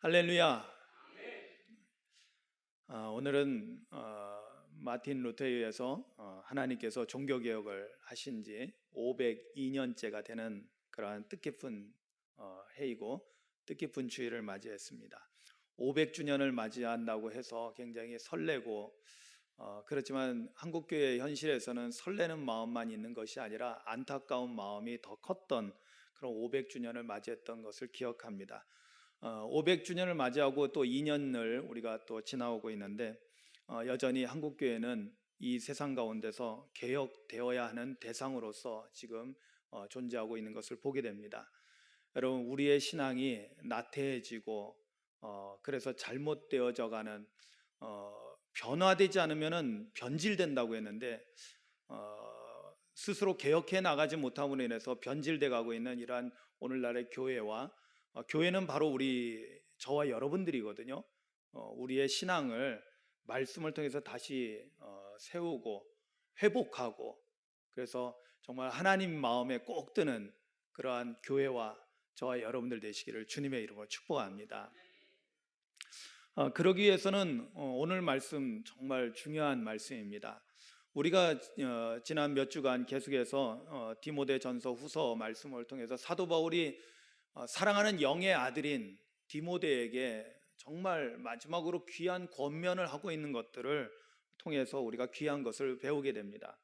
할렐루야. 오늘은 마틴 루터에 의해서 하나님께서 종교개혁을 하신 지 502년째가 되는 그러한 뜻깊은 해이고 뜻깊은 주일을 맞이했습니다. 500주년을 맞이한다고 해서 굉장히 설레고 그렇지만 한국교회 현실에서는 설레는 마음만 있는 것이 아니라 안타까운 마음이 더 컸던 그런 500주년을 맞이했던 것을 기억합니다. 500주년을 맞이하고 또 2년을 우리가 또 지나오고 있는데 여전히 한국교회는 이 세상 가운데서 개혁되어야 하는 대상으로서 지금 존재하고 있는 것을 보게 됩니다. 여러분, 우리의 신앙이 나태해지고 그래서 잘못되어져 가는 변화되지 않으면 변질된다고 했는데 스스로 개혁해 나가지 못함으로 인해서 변질돼 가고 있는 이러한 오늘날의 교회와 교회는 바로 저와 여러분들이거든요. 우리의 신앙을 말씀을 통해서 다시 세우고 회복하고 그래서 정말 하나님 마음에 꼭 드는 그러한 교회와 저와 여러분들 되시기를 주님의 이름으로 축복합니다. 그러기 위해서는 오늘 말씀 정말 중요한 말씀입니다. 우리가 지난 몇 주간 계속해서 디모데전서 후서 말씀을 통해서 사도 바울이 사랑하는 영의 아들인 디모데에게 정말 마지막으로 귀한 권면을 하고 있는 것들을 통해서 우리가 귀한 것을 배우게 됩니다.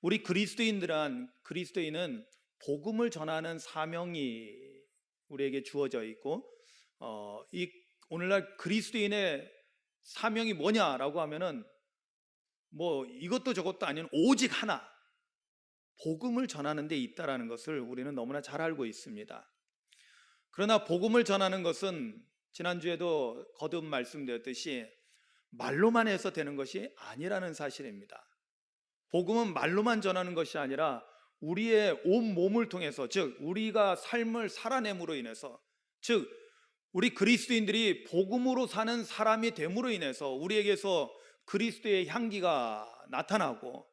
우리 그리스도인은 복음을 전하는 사명이 우리에게 주어져 있고 이 오늘날 그리스도인의 사명이 뭐냐라고 하면은 뭐 이것도 저것도 아닌 오직 하나, 복음을 전하는 데 있다라는 것을 우리는 너무나 잘 알고 있습니다. 그러나 복음을 전하는 것은 지난주에도 거듭 말씀드렸듯이 말로만 해서 되는 것이 아니라는 사실입니다. 복음은 말로만 전하는 것이 아니라 우리의 온 몸을 통해서, 즉 우리가 삶을 살아냄으로 인해서, 즉 우리 그리스도인들이 복음으로 사는 사람이 됨으로 인해서 우리에게서 그리스도의 향기가 나타나고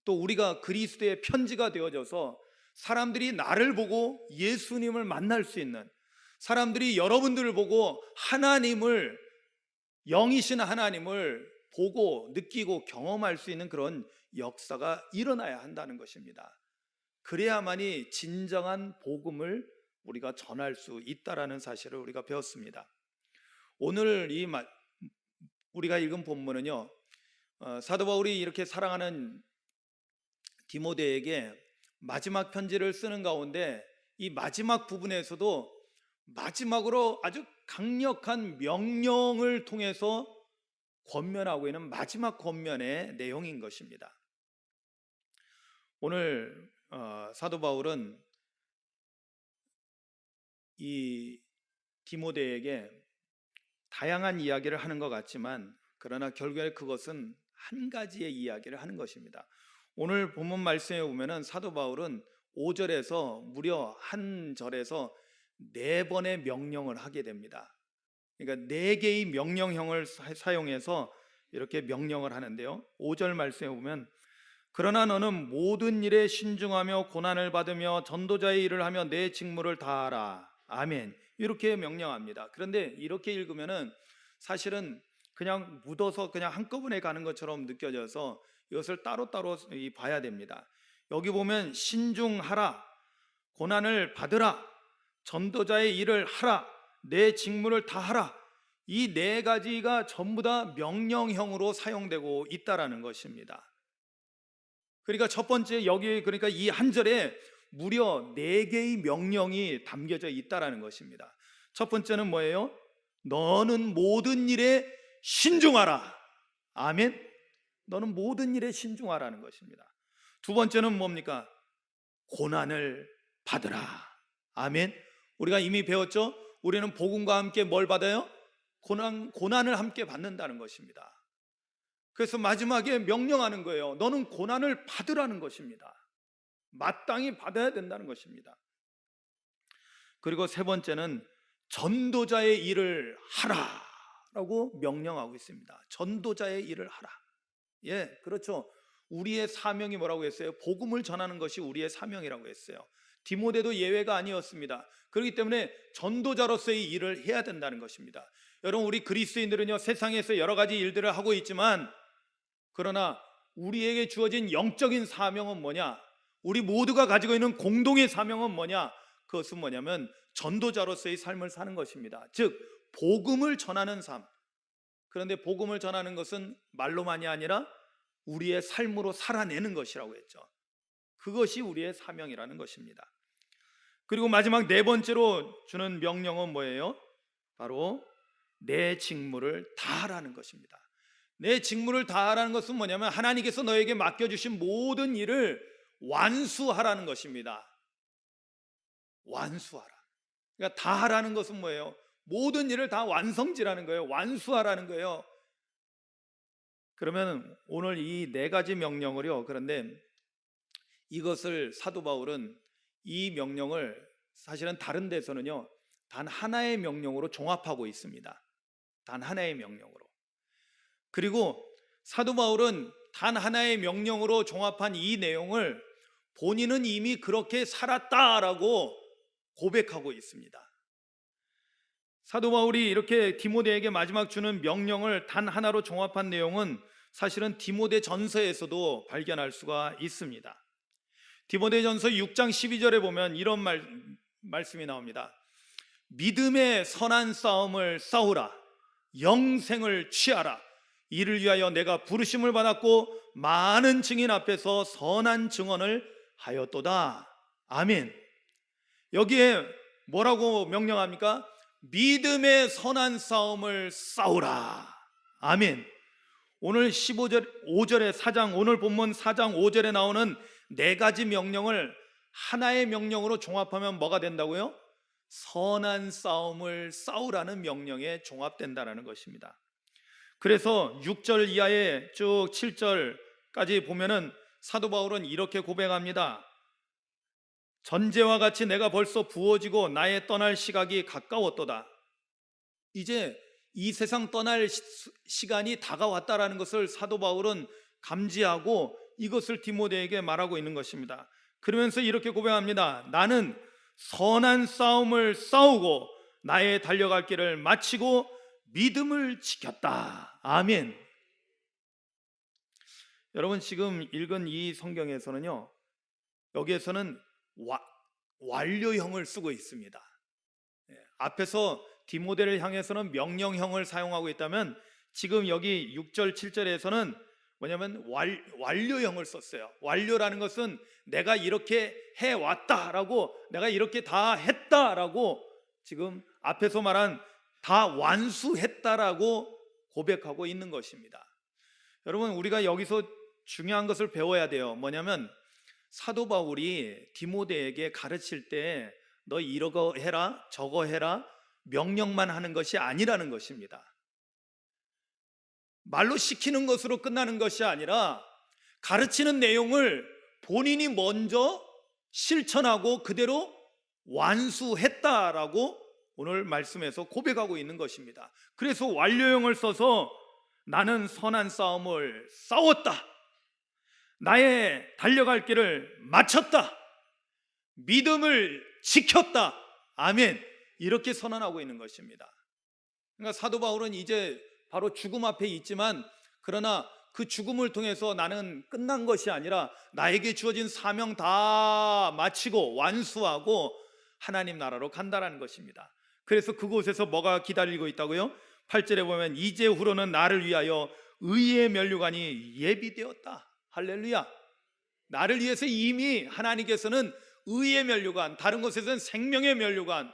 또 우리가 그리스도의 편지가 되어져서 사람들이 나를 보고 예수님을 만날 수 있는, 사람들이 여러분들을 보고 하나님을, 영이신 하나님을 보고 느끼고 경험할 수 있는 그런 역사가 일어나야 한다는 것입니다. 그래야만이 진정한 복음을 우리가 전할 수 있다라는 사실을 우리가 배웠습니다. 오늘 우리가 읽은 본문은요, 사도 바울이 이렇게 사랑하는 디모데에게 마지막 편지를 쓰는 가운데 이 마지막 부분에서도 마지막으로 아주 강력한 명령을 통해서 권면하고 있는 마지막 권면의 내용인 것입니다. 오늘 사도 바울은 이 디모데에게 다양한 이야기를 하는 것 같지만 그러나 결국에 그것은 한 가지의 이야기를 하는 것입니다. 오늘 본문 말씀에 보면은 사도 바울은 5절에서 무려 한 절에서 4번의 명령을 하게 됩니다. 그러니까 4개의 명령형을 사용해서 이렇게 명령을 하는데요, 5절 말씀에 보면 그러나 너는 모든 일에 신중하며 고난을 받으며 전도자의 일을 하며 내 직무를 다하라. 아멘. 이렇게 명령합니다. 그런데 이렇게 읽으면은 사실은 그냥 묻어서 그냥 한꺼번에 가는 것처럼 느껴져서 이것을 따로따로 봐야 됩니다. 여기 보면 신중하라, 고난을 받으라, 전도자의 일을 하라, 내 직무를 다하라, 이 4가지가 전부 다 명령형으로 사용되고 있다라는 것입니다. 그러니까 첫 번째 그러니까 이 한 절에 무려 4개의 명령이 담겨져 있다라는 것입니다. 첫 번째는 뭐예요? 너는 모든 일에 신중하라. 아멘. 너는 모든 일에 신중하라는 것입니다. 두 번째는 뭡니까? 고난을 받으라. 아멘. 우리가 이미 배웠죠? 우리는 복음과 함께 뭘 받아요? 고난을 함께 받는다는 것입니다. 그래서 마지막에 명령하는 거예요. 너는 고난을 받으라는 것입니다. 마땅히 받아야 된다는 것입니다. 그리고 세 번째는 전도자의 일을 하라라고 명령하고 있습니다. 전도자의 일을 하라. 예, 그렇죠. 우리의 사명이 뭐라고 했어요? 복음을 전하는 것이 우리의 사명이라고 했어요. 디모데도 예외가 아니었습니다. 그렇기 때문에 전도자로서의 일을 해야 된다는 것입니다. 여러분, 우리 그리스도인들은요, 세상에서 여러 가지 일들을 하고 있지만, 그러나 우리에게 주어진 영적인 사명은 뭐냐? 우리 모두가 가지고 있는 공동의 사명은 뭐냐? 그것은 뭐냐면 전도자로서의 삶을 사는 것입니다. 즉 복음을 전하는 삶. 그런데 복음을 전하는 것은 말로만이 아니라 우리의 삶으로 살아내는 것이라고 했죠. 그것이 우리의 사명이라는 것입니다. 그리고 마지막 네 번째로 주는 명령은 뭐예요? 바로 내 직무를 다하라는 것입니다. 내 직무를 다하라는 것은 뭐냐면 하나님께서 너에게 맡겨주신 모든 일을 완수하라는 것입니다. 완수하라. 그러니까 다하라는 것은 뭐예요? 모든 일을 다 완성지라는 거예요. 완수하라는 거예요. 그러면 오늘 이 네 가지 명령을요, 그런데 이것을 사도 바울은 이 명령을 사실은 다른 데서는요 단 하나의 명령으로 종합하고 있습니다. 단 하나의 명령으로. 그리고 사도 바울은 단 하나의 명령으로 종합한 이 내용을 본인은 이미 그렇게 살았다라고 고백하고 있습니다. 사도 바울이 이렇게 디모데에게 마지막 주는 명령을 단 하나로 종합한 내용은 사실은 디모데 전서에서도 발견할 수가 있습니다. 디모데 전서 6장 12절에 보면 이런 말씀이 나옵니다. 믿음의 선한 싸움을 싸우라. 영생을 취하라. 이를 위하여 내가 부르심을 받았고 많은 증인 앞에서 선한 증언을 하였도다. 아멘. 여기에 뭐라고 명령합니까? 믿음의 선한 싸움을 싸우라. 아멘. 오늘 5절에 4장, 오늘 본문 4장 5절에 나오는 네 가지 명령을 하나의 명령으로 종합하면 뭐가 된다고요? 선한 싸움을 싸우라는 명령에 종합된다는 것입니다. 그래서 6절 이하에 쭉 7절까지 보면은 사도 바울은 이렇게 고백합니다. 전제와 같이 내가 벌써 부어지고 나의 떠날 시각이 가까웠도다. 이제 이 세상 떠날 시간이 다가왔다라는 것을 사도 바울은 감지하고 이것을 디모데에게 말하고 있는 것입니다. 그러면서 이렇게 고백합니다. 나는 선한 싸움을 싸우고 나의 달려갈 길을 마치고 믿음을 지켰다. 아멘. 여러분, 지금 읽은 이 성경에서는요, 여기에서는 완료형을 쓰고 있습니다. 앞에서 디모데를 향해서는 명령형을 사용하고 있다면 지금 여기 6절 7절에서는 뭐냐면 완료형을 썼어요. 완료라는 것은 내가 이렇게 해왔다라고, 내가 이렇게 다 했다라고, 지금 앞에서 말한 다 완수했다라고 고백하고 있는 것입니다. 여러분, 우리가 여기서 중요한 것을 배워야 돼요. 뭐냐면 사도 바울이 디모데에게 가르칠 때 너 이러고 해라 저거 해라 명령만 하는 것이 아니라는 것입니다. 말로 시키는 것으로 끝나는 것이 아니라 가르치는 내용을 본인이 먼저 실천하고 그대로 완수했다라고 오늘 말씀에서 고백하고 있는 것입니다. 그래서 완료형을 써서 나는 선한 싸움을 싸웠다. 나의 달려갈 길을 마쳤다. 믿음을 지켰다. 아멘. 이렇게 선언하고 있는 것입니다. 그러니까 사도 바울은 이제 바로 죽음 앞에 있지만, 그러나 그 죽음을 통해서 나는 끝난 것이 아니라 나에게 주어진 사명 다 마치고 완수하고 하나님 나라로 간다라는 것입니다. 그래서 그곳에서 뭐가 기다리고 있다고요? 8절에 보면 이제후로는 나를 위하여 의의 면류관이 예비되었다. 할렐루야. 나를 위해서 이미 하나님께서는 의의 면류관, 다른 곳에서는 생명의 면류관,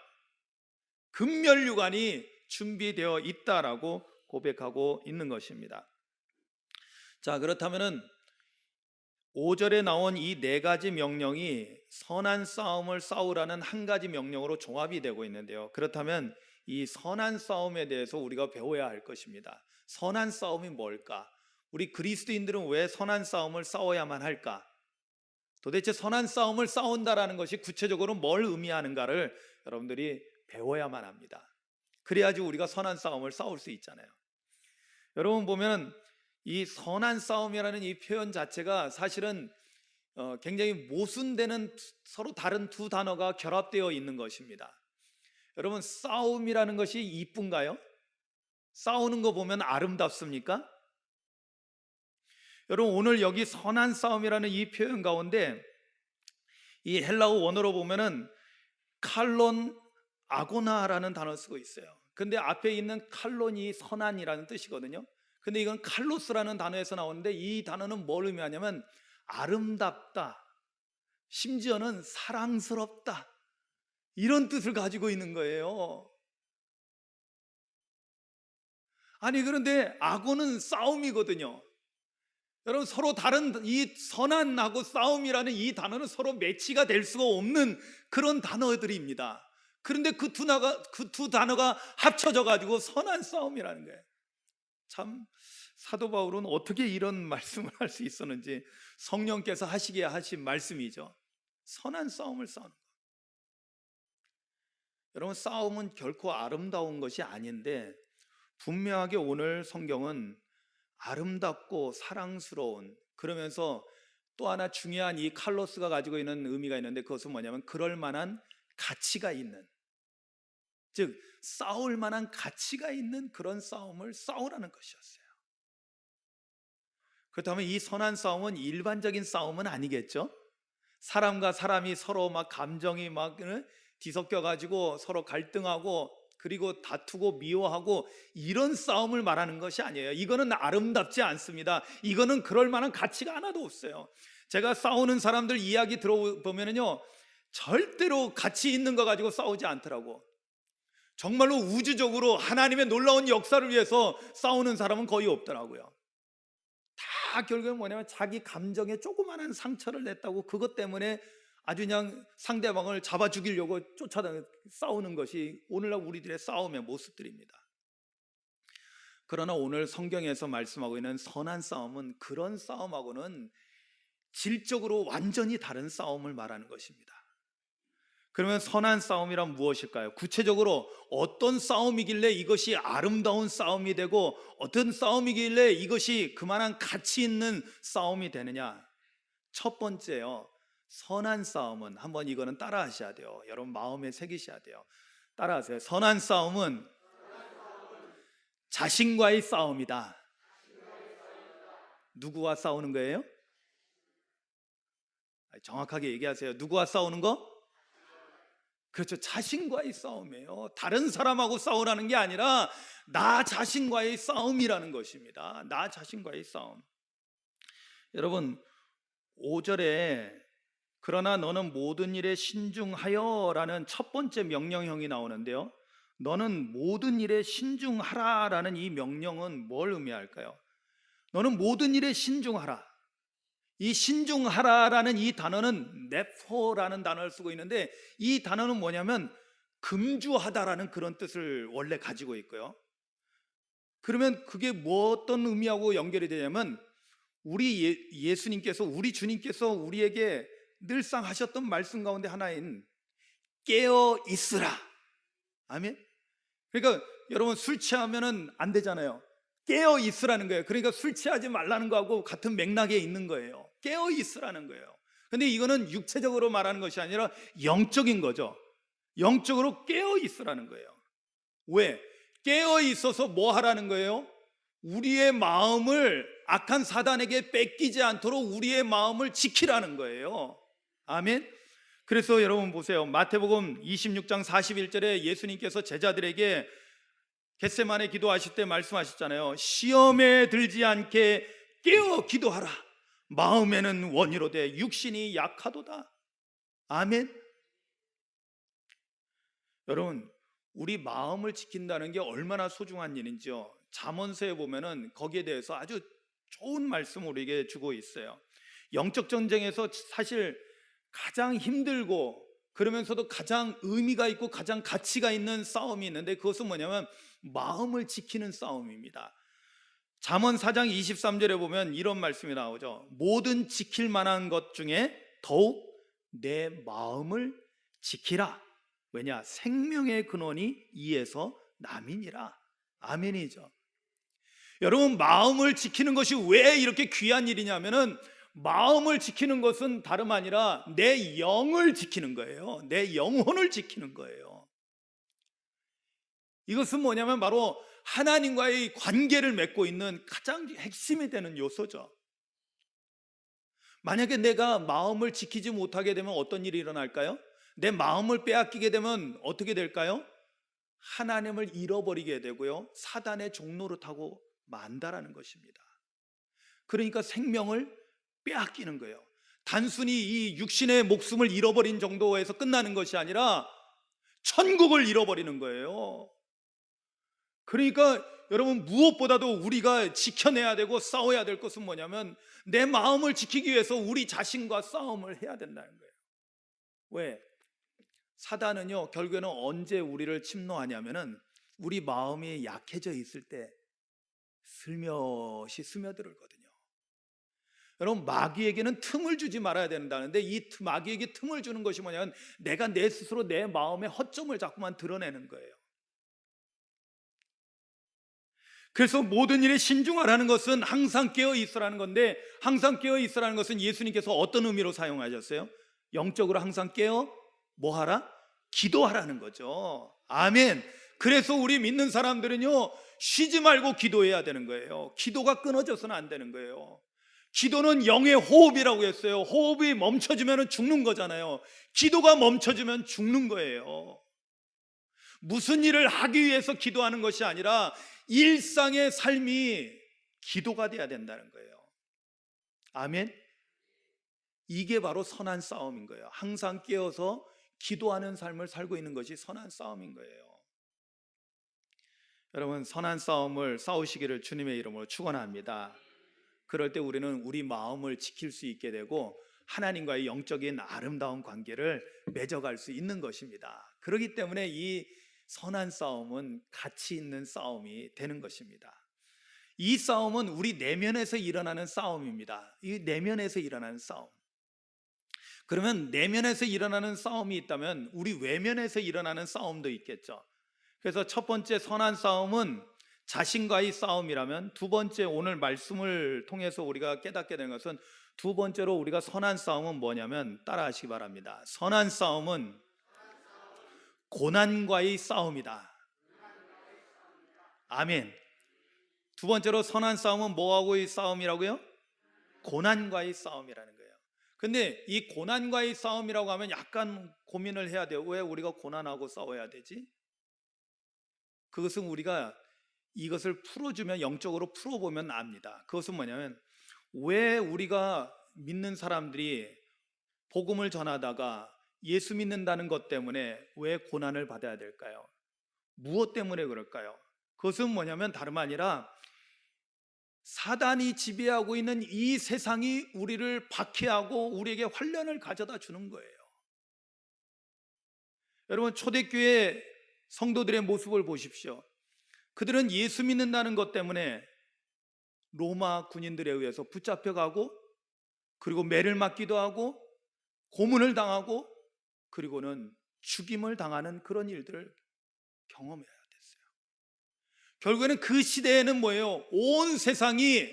금면류관이 준비되어 있다라고 고백하고 있는 것입니다. 자, 그렇다면은 5절에 나온 이 네 가지 명령이 선한 싸움을 싸우라는 한 가지 명령으로 종합이 되고 있는데요. 그렇다면 이 선한 싸움에 대해서 우리가 배워야 할 것입니다. 선한 싸움이 뭘까? 우리 그리스도인들은 왜 선한 싸움을 싸워야만 할까? 도대체 선한 싸움을 싸운다라는 것이 구체적으로 뭘 의미하는가를 여러분들이 배워야만 합니다. 그래야지 우리가 선한 싸움을 싸울 수 있잖아요. 여러분 보면 이 선한 싸움이라는 이 표현 자체가 사실은 굉장히 모순되는 서로 다른 두 단어가 결합되어 있는 것입니다. 여러분, 싸움이라는 것이 이쁜가요? 싸우는 거 보면 아름답습니까? 여러분, 오늘 여기 선한 싸움이라는 이 표현 가운데 이 헬라어 원어로 보면은 칼론 아고나라는 단어를 쓰고 있어요. 근데 앞에 있는 칼론이 선한이라는 뜻이거든요. 근데 이건 칼로스라는 단어에서 나오는데 이 단어는 뭘 의미하냐면 아름답다, 심지어는 사랑스럽다, 이런 뜻을 가지고 있는 거예요. 아니, 그런데 악어는 싸움이거든요. 여러분, 서로 다른 이 선한하고 싸움이라는 이 단어는 서로 매치가 될 수가 없는 그런 단어들입니다. 그런데 그 두 단어가 합쳐져 가지고 선한 싸움이라는 거예요. 참, 사도 바울은 어떻게 이런 말씀을 할 수 있었는지, 성령께서 하시게 하신 말씀이죠. 선한 싸움을 싸우는 것. 여러분, 싸움은 결코 아름다운 것이 아닌데 분명하게 오늘 성경은 아름답고 사랑스러운, 그러면서 또 하나 중요한 이 칼로스가 가지고 있는 의미가 있는데, 그것은 뭐냐면 그럴 만한 가치가 있는, 즉 싸울 만한 가치가 있는 그런 싸움을 싸우라는 것이었어요. 그렇다면 이 선한 싸움은 일반적인 싸움은 아니겠죠? 사람과 사람이 서로 막 감정이 막 뒤섞여 가지고 서로 갈등하고 그리고 다투고 미워하고 이런 싸움을 말하는 것이 아니에요. 이거는 아름답지 않습니다. 이거는 그럴 만한 가치가 하나도 없어요. 제가 싸우는 사람들 이야기 들어보면요, 절대로 가치 있는 거 가지고 싸우지 않더라고. 정말로 우주적으로 하나님의 놀라운 역사를 위해서 싸우는 사람은 거의 없더라고요. 다 결국은 뭐냐면 자기 감정에 조그마한 상처를 냈다고 그것 때문에 아주 그냥 상대방을 잡아 죽이려고 싸우는 것이 오늘날 우리들의 싸움의 모습들입니다. 그러나 오늘 성경에서 말씀하고 있는 선한 싸움은 그런 싸움하고는 질적으로 완전히 다른 싸움을 말하는 것입니다. 그러면 선한 싸움이란 무엇일까요? 구체적으로 어떤 싸움이길래 이것이 아름다운 싸움이 되고 어떤 싸움이길래 이것이 그만한 가치 있는 싸움이 되느냐? 첫 번째요, 선한 싸움은, 한번 이거는 따라 하셔야 돼요. 여러분 마음에 새기셔야 돼요. 따라하세요. 선한 싸움은 자신과의 싸움이다. 누구와 싸우는 거예요? 정확하게 얘기하세요. 누구와 싸우는 거? 그렇죠. 자신과의 싸움이에요. 다른 사람하고 싸우라는 게 아니라 나 자신과의 싸움이라는 것입니다. 나 자신과의 싸움. 여러분, 5절에 그러나 너는 모든 일에 신중하여 라는 첫 번째 명령형이 나오는데요, 너는 모든 일에 신중하라 라는 이 명령은 뭘 의미할까요? 너는 모든 일에 신중하라. 이 신중하라라는 이 단어는 네포라는 단어를 쓰고 있는데, 이 단어는 뭐냐면 금주하다라는 그런 뜻을 원래 가지고 있고요. 그러면 그게 뭐 어떤 의미하고 연결이 되냐면 우리 예수님께서, 우리 주님께서 우리에게 늘상 하셨던 말씀 가운데 하나인 깨어 있으라. 아멘. 그러니까 여러분, 술 취하면은 안 되잖아요. 깨어 있으라는 거예요. 그러니까 술 취하지 말라는 거하고 같은 맥락에 있는 거예요. 깨어 있으라는 거예요. 근데 이거는 육체적으로 말하는 것이 아니라 영적인 거죠. 영적으로 깨어 있으라는 거예요. 왜? 깨어 있어서 뭐 하라는 거예요? 우리의 마음을 악한 사단에게 뺏기지 않도록 우리의 마음을 지키라는 거예요. 아멘. 그래서 여러분 보세요. 마태복음 26장 41절에 예수님께서 제자들에게 겟세마네 기도하실 때 말씀하셨잖아요. 시험에 들지 않게 깨어 기도하라. 마음에는 원이로되 육신이 약하도다. 아멘. 여러분, 우리 마음을 지킨다는 게 얼마나 소중한 일인지요. 잠언서에 보면은 거기에 대해서 아주 좋은 말씀을 우리에게 주고 있어요. 영적 전쟁에서 사실 가장 힘들고 그러면서도 가장 의미가 있고 가장 가치가 있는 싸움이 있는데, 그것은 뭐냐면 마음을 지키는 싸움입니다. 잠언 4장 23절에 보면 이런 말씀이 나오죠. 모든 지킬 만한 것 중에 더욱 내 마음을 지키라. 왜냐? 생명의 근원이 이에서 남이니라. 아멘이죠. 여러분, 마음을 지키는 것이 왜 이렇게 귀한 일이냐면은 마음을 지키는 것은 다름 아니라 내 영을 지키는 거예요. 내 영혼을 지키는 거예요. 이것은 뭐냐면 바로 하나님과의 관계를 맺고 있는 가장 핵심이 되는 요소죠. 만약에 내가 마음을 지키지 못하게 되면 어떤 일이 일어날까요? 내 마음을 빼앗기게 되면 어떻게 될까요? 하나님을 잃어버리게 되고요, 사단의 종로로 타고 만다라는 것입니다. 그러니까 생명을 빼앗기는 거예요. 단순히 이 육신의 목숨을 잃어버린 정도에서 끝나는 것이 아니라 천국을 잃어버리는 거예요. 그러니까 여러분, 무엇보다도 우리가 지켜내야 되고 싸워야 될 것은 뭐냐면 내 마음을 지키기 위해서 우리 자신과 싸움을 해야 된다는 거예요. 왜? 사단은요, 결국에는 언제 우리를 침노하냐면은 우리 마음이 약해져 있을 때 슬며시 스며들거든요. 여러분, 마귀에게는 틈을 주지 말아야 된다는데 이 마귀에게 틈을 주는 것이 뭐냐면 내가 내 스스로 내 마음의 허점을 자꾸만 드러내는 거예요. 그래서 모든 일에 신중하라는 것은 항상 깨어 있으라는 건데, 항상 깨어 있으라는 것은 예수님께서 어떤 의미로 사용하셨어요? 영적으로 항상 깨어 뭐 하라? 기도하라는 거죠. 아멘. 그래서 우리 믿는 사람들은요, 쉬지 말고 기도해야 되는 거예요. 기도가 끊어져서는 안 되는 거예요. 기도는 영의 호흡이라고 했어요. 호흡이 멈춰지면 죽는 거잖아요. 기도가 멈춰지면 죽는 거예요. 무슨 일을 하기 위해서 기도하는 것이 아니라 일상의 삶이 기도가 돼야 된다는 거예요. 아멘. 이게 바로 선한 싸움인 거예요. 항상 깨어서 기도하는 삶을 살고 있는 것이 선한 싸움인 거예요. 여러분, 선한 싸움을 싸우시기를 주님의 이름으로 축원합니다. 그럴 때 우리는 우리 마음을 지킬 수 있게 되고 하나님과의 영적인 아름다운 관계를 맺어갈 수 있는 것입니다. 그렇기 때문에 이 선한 싸움은 가치 있는 싸움이 되는 것입니다. 이 싸움은 우리 내면에서 일어나는 싸움입니다. 이 내면에서 일어나는 싸움. 그러면 내면에서 일어나는 싸움이 있다면 우리 외면에서 일어나는 싸움도 있겠죠. 그래서 첫 번째 선한 싸움은 자신과의 싸움이라면, 두 번째 오늘 말씀을 통해서 우리가 깨닫게 되는 것은, 두 번째로 우리가 선한 싸움은 뭐냐면 따라하시기 바랍니다. 선한 싸움은 고난과의 싸움이다. 아멘. 두 번째로 선한 싸움은 뭐하고의 싸움이라고요? 고난과의 싸움이라는 거예요. 근데 이 고난과의 싸움이라고 하면 약간 고민을 해야 돼요. 왜 우리가 고난하고 싸워야 되지? 그것은 우리가 이것을 풀어주면, 영적으로 풀어보면 압니다. 그것은 뭐냐면, 왜 우리가 믿는 사람들이 복음을 전하다가 예수 믿는다는 것 때문에 왜 고난을 받아야 될까요? 무엇 때문에 그럴까요? 그것은 뭐냐면 다름 아니라 사단이 지배하고 있는 이 세상이 우리를 박해하고 우리에게 환난을 가져다 주는 거예요. 여러분, 초대교회 성도들의 모습을 보십시오. 그들은 예수 믿는다는 것 때문에 로마 군인들에 의해서 붙잡혀가고, 그리고 매를 맞기도 하고, 고문을 당하고, 그리고는 죽임을 당하는 그런 일들을 경험해야 됐어요. 결국에는 그 시대에는 뭐예요? 온 세상이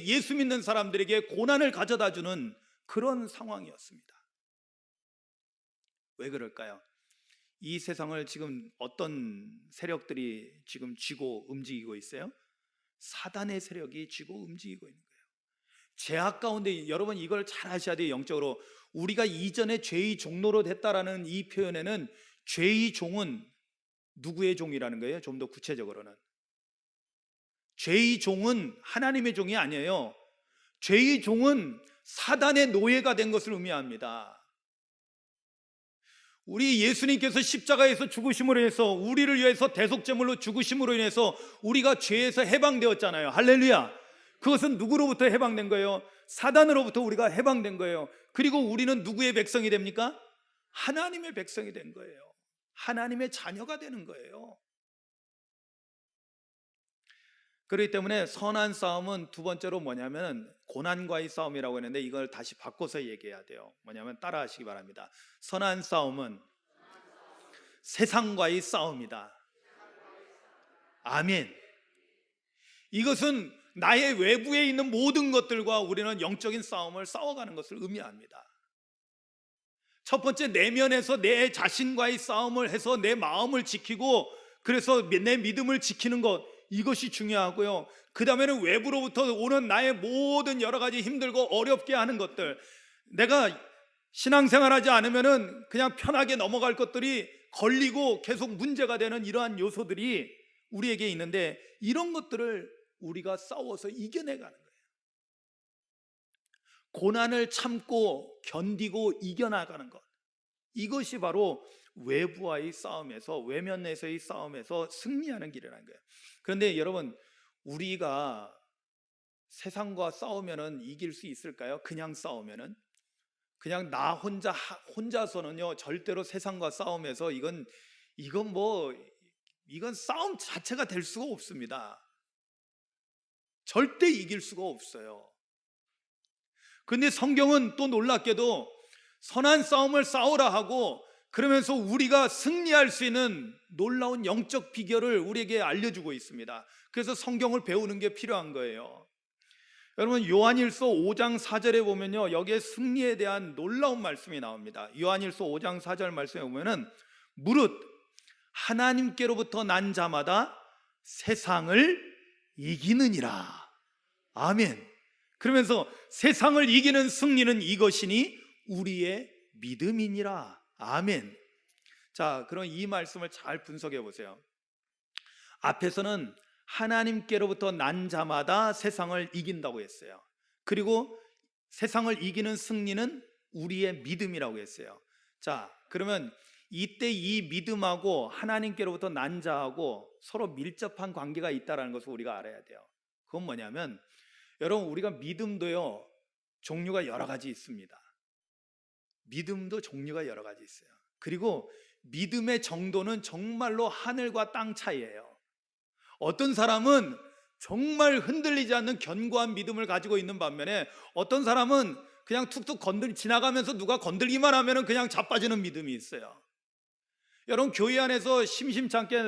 예수 믿는 사람들에게 고난을 가져다 주는 그런 상황이었습니다. 왜 그럴까요? 이 세상을 지금 어떤 세력들이 지금 쥐고 움직이고 있어요? 사단의 세력이 쥐고 움직이고 있는 거예요. 죄악 가운데, 여러분 이걸 잘 아셔야 돼요. 영적으로 우리가 이전에 죄의 종로로 됐다라는 이 표현에는 죄의 종은 누구의 종이라는 거예요? 좀 더 구체적으로는 죄의 종은 하나님의 종이 아니에요. 죄의 종은 사단의 노예가 된 것을 의미합니다. 우리 예수님께서 십자가에서 죽으심으로 인해서, 우리를 위해서 대속제물로 죽으심으로 인해서 우리가 죄에서 해방되었잖아요. 할렐루야. 그것은 누구로부터 해방된 거예요? 사단으로부터 우리가 해방된 거예요. 그리고 우리는 누구의 백성이 됩니까? 하나님의 백성이 된 거예요. 하나님의 자녀가 되는 거예요. 그렇기 때문에 선한 싸움은 두 번째로 뭐냐면 고난과의 싸움이라고 했는데, 이걸 다시 바꿔서 얘기해야 돼요. 뭐냐면 따라하시기 바랍니다. 선한 싸움은 세상과의 싸움이다. 아멘. 이것은 나의 외부에 있는 모든 것들과 우리는 영적인 싸움을 싸워가는 것을 의미합니다. 첫 번째, 내면에서 내 자신과의 싸움을 해서 내 마음을 지키고, 그래서 내 믿음을 지키는 것, 이것이 중요하고요. 그 다음에는 외부로부터 오는 나의 모든 여러 가지 힘들고 어렵게 하는 것들, 내가 신앙생활하지 않으면은 그냥 편하게 넘어갈 것들이 걸리고 계속 문제가 되는 이러한 요소들이 우리에게 있는데, 이런 것들을 우리가 싸워서 이겨내가는 거예요. 고난을 참고 견디고 이겨나가는 것, 이것이 바로 외부와의 싸움에서, 외면에서의 싸움에서 승리하는 길이라는 거예요. 그런데 여러분, 우리가 세상과 싸우면은 이길 수 있을까요? 그냥 싸우면은, 그냥 나 혼자서는요 절대로 세상과 싸움에서 이건 싸움 자체가 될 수가 없습니다. 절대 이길 수가 없어요. 근데 성경은 또 놀랍게도 선한 싸움을 싸우라 하고, 그러면서 우리가 승리할 수 있는 놀라운 영적 비결을 우리에게 알려주고 있습니다. 그래서 성경을 배우는 게 필요한 거예요. 여러분, 요한일서 5장 4절에 보면요, 여기에 승리에 대한 놀라운 말씀이 나옵니다. 요한일서 5장 4절 말씀에 보면은, 무릇 하나님께로부터 난 자마다 세상을 이기느니라. 아멘. 그러면서 세상을 이기는 승리는 이것이니 우리의 믿음이니라. 아멘. 자, 그럼 이 말씀을 잘 분석해 보세요. 앞에서는 하나님께로부터 난 자마다 세상을 이긴다고 했어요. 그리고 세상을 이기는 승리는 우리의 믿음이라고 했어요. 자, 그러면 이때 이 믿음하고 하나님께로부터 난 자하고 서로 밀접한 관계가 있다는 것을 우리가 알아야 돼요. 그건 뭐냐면, 여러분, 우리가 믿음도요 종류가 여러 가지 있습니다. 믿음도 종류가 여러 가지 있어요. 그리고 믿음의 정도는 정말로 하늘과 땅 차이예요. 어떤 사람은 정말 흔들리지 않는 견고한 믿음을 가지고 있는 반면에, 어떤 사람은 그냥 툭툭 지나가면서 누가 건들기만 하면 그냥 자빠지는 믿음이 있어요. 여러분, 교회 안에서 심심찮게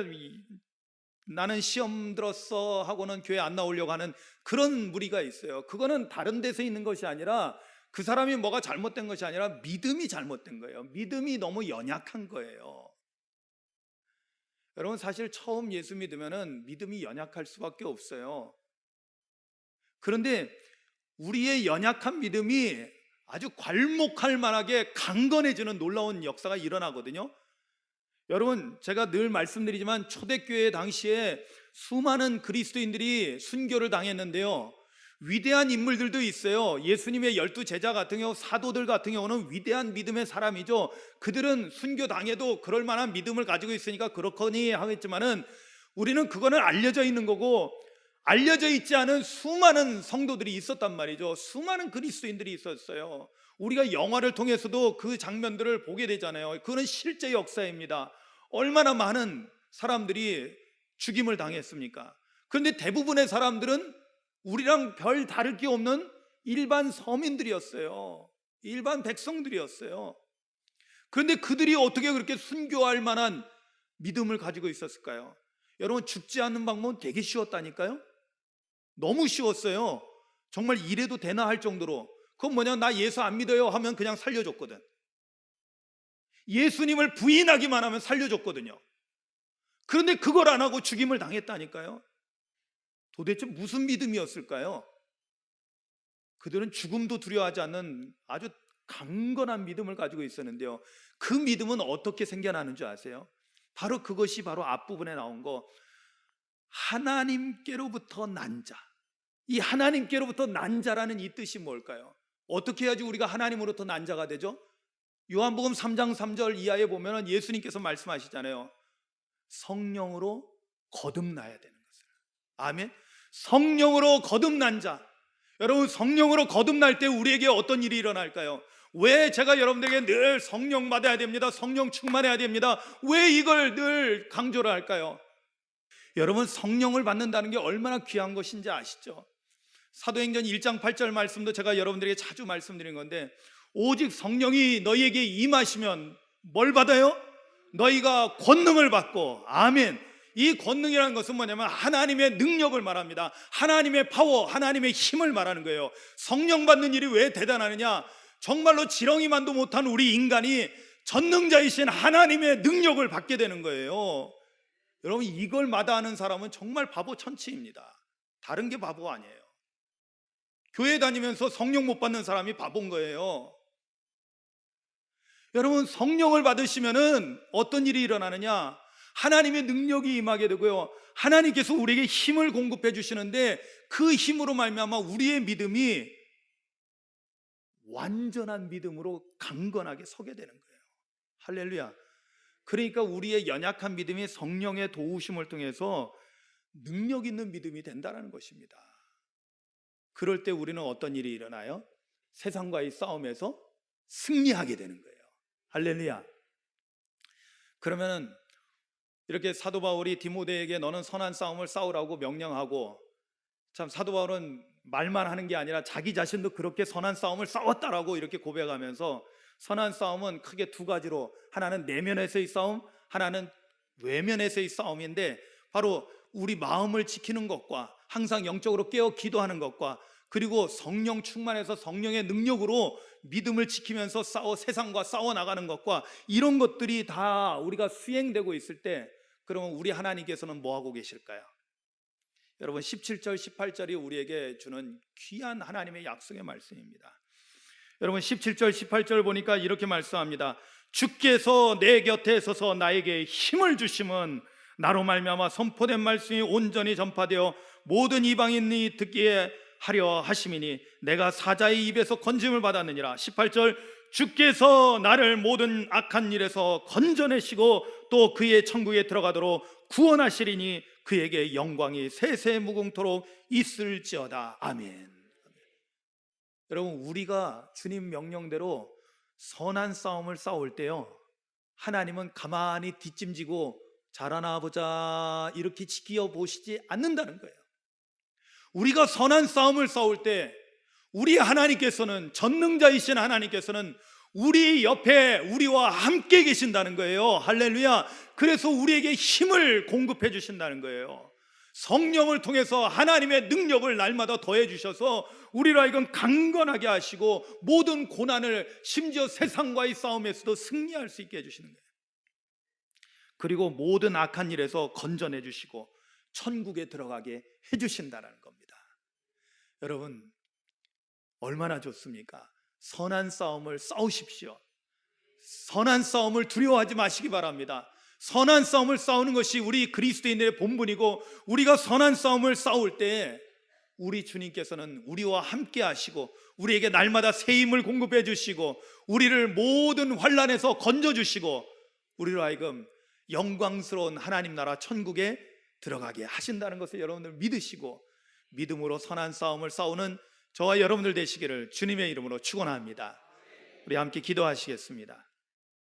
나는 시험 들었어 하고는 교회 안 나오려고 하는 그런 무리가 있어요. 그거는 다른 데서 있는 것이 아니라, 그 사람이 뭐가 잘못된 것이 아니라 믿음이 잘못된 거예요. 믿음이 너무 연약한 거예요. 여러분, 사실 처음 예수 믿으면은 믿음이 연약할 수밖에 없어요. 그런데 우리의 연약한 믿음이 아주 괄목할 만하게 강건해지는 놀라운 역사가 일어나거든요. 여러분, 제가 늘 말씀드리지만 초대교회 당시에 수많은 그리스도인들이 순교를 당했는데요, 위대한 인물들도 있어요. 예수님의 12제자 같은 경우, 사도들 같은 경우는 위대한 믿음의 사람이죠. 그들은 순교당해도 그럴 만한 믿음을 가지고 있으니까 그렇거니 하겠지만은, 우리는 그거는 알려져 있는 거고, 알려져 있지 않은 수많은 성도들이 있었단 말이죠. 수많은 그리스도인들이 있었어요. 우리가 영화를 통해서도 그 장면들을 보게 되잖아요. 그거는 실제 역사입니다. 얼마나 많은 사람들이 죽임을 당했습니까? 그런데 대부분의 사람들은 우리랑 별 다를 게 없는 일반 서민들이었어요. 일반 백성들이었어요. 그런데 그들이 어떻게 그렇게 순교할 만한 믿음을 가지고 있었을까요? 여러분, 죽지 않는 방법은 되게 쉬웠다니까요. 너무 쉬웠어요. 정말 이래도 되나 할 정도로. 그건 뭐냐, 나 예수 안 믿어요 하면 그냥 살려줬거든. 예수님을 부인하기만 하면 살려줬거든요. 그런데 그걸 안 하고 죽임을 당했다니까요. 도대체 무슨 믿음이었을까요? 그들은 죽음도 두려워하지 않는 아주 강건한 믿음을 가지고 있었는데요, 그 믿음은 어떻게 생겨나는 줄 아세요? 바로 그것이 바로 앞부분에 나온 거, 하나님께로부터 난 자. 이 하나님께로부터 난 자라는 이 뜻이 뭘까요? 어떻게 해야지 우리가 하나님으로부터 난 자가 되죠? 요한복음 3장 3절 이하에 보면 예수님께서 말씀하시잖아요. 성령으로 거듭나야 되는 것을. 아멘. 성령으로 거듭난 자. 여러분, 성령으로 거듭날 때 우리에게 어떤 일이 일어날까요? 왜 제가 여러분들에게 늘 성령 받아야 됩니다, 성령 충만해야 됩니다, 왜 이걸 늘 강조를 할까요? 여러분, 성령을 받는다는 게 얼마나 귀한 것인지 아시죠? 사도행전 1장 8절 말씀도 제가 여러분들에게 자주 말씀드린 건데, 오직 성령이 너희에게 임하시면 뭘 받아요? 너희가 권능을 받고, 아멘, 이 권능이라는 것은 뭐냐면 하나님의 능력을 말합니다. 하나님의 파워, 하나님의 힘을 말하는 거예요. 성령 받는 일이 왜 대단하느냐? 정말로 지렁이만도 못한 우리 인간이 전능자이신 하나님의 능력을 받게 되는 거예요. 여러분, 이걸 마다하는 사람은 정말 바보 천치입니다. 다른 게 바보 아니에요. 교회 다니면서 성령 못 받는 사람이 바보인 거예요. 여러분, 성령을 받으시면은 어떤 일이 일어나느냐? 하나님의 능력이 임하게 되고요, 하나님께서 우리에게 힘을 공급해 주시는데 그 힘으로 말미암아 우리의 믿음이 완전한 믿음으로 강건하게 서게 되는 거예요. 할렐루야. 그러니까 우리의 연약한 믿음이 성령의 도우심을 통해서 능력 있는 믿음이 된다는 것입니다. 그럴 때 우리는 어떤 일이 일어나요? 세상과의 싸움에서 승리하게 되는 거예요. 할렐루야. 그러면은 이렇게 사도 바울이 디모데에게 너는 선한 싸움을 싸우라고 명령하고, 참 사도 바울은 말만 하는 게 아니라 자기 자신도 그렇게 선한 싸움을 싸웠다라고 이렇게 고백하면서, 선한 싸움은 크게 두 가지로, 하나는 내면에서의 싸움, 하나는 외면에서의 싸움인데, 바로 우리 마음을 지키는 것과 항상 영적으로 깨어 기도하는 것과, 그리고 성령 충만해서 성령의 능력으로 믿음을 지키면서 세상과 싸워 나가는 것과, 이런 것들이 다 우리가 수행되고 있을 때, 그러면 우리 하나님께서는 뭐 하고 계실까요? 여러분, 17절 18절이 우리에게 주는 귀한 하나님의 약속의 말씀입니다. 여러분, 17절 18절 보니까 이렇게 말씀합니다. 주께서 내 곁에 서서 나에게 힘을 주심은 나로 말미암아 선포된 말씀이 온전히 전파되어 모든 이방인이 듣기에 하려 하심이니 내가 사자의 입에서 건짐을 받았느니라. 18절, 주께서 나를 모든 악한 일에서 건져내시고 또 그의 천국에 들어가도록 구원하시리니 그에게 영광이 세세 무궁토록 있을지어다. 아멘. 여러분, 우리가 주님 명령대로 선한 싸움을 싸울 때요, 하나님은 가만히 뒷짐지고 잘하나 보자 이렇게 지켜보시지 않는다는 거예요. 우리가 선한 싸움을 싸울 때 우리 하나님께서는, 전능자이신 하나님께서는 우리 옆에 우리와 함께 계신다는 거예요. 할렐루야. 그래서 우리에게 힘을 공급해 주신다는 거예요. 성령을 통해서 하나님의 능력을 날마다 더해 주셔서 우리로 하여금 강건하게 하시고 모든 고난을, 심지어 세상과의 싸움에서도 승리할 수 있게 해주시는 거예요. 그리고 모든 악한 일에서 건져내 주시고 천국에 들어가게 해주신다는 겁니다. 여러분, 얼마나 좋습니까? 선한 싸움을 싸우십시오. 선한 싸움을 두려워하지 마시기 바랍니다. 선한 싸움을 싸우는 것이 우리 그리스도인들의 본분이고, 우리가 선한 싸움을 싸울 때 우리 주님께서는 우리와 함께 하시고 우리에게 날마다 새 힘을 공급해 주시고 우리를 모든 환난에서 건져 주시고 우리로 하여금 영광스러운 하나님 나라 천국에 들어가게 하신다는 것을 여러분들 믿으시고 믿음으로 선한 싸움을 싸우는 저와 여러분들 되시기를 주님의 이름으로 축원합니다. 우리 함께 기도하시겠습니다.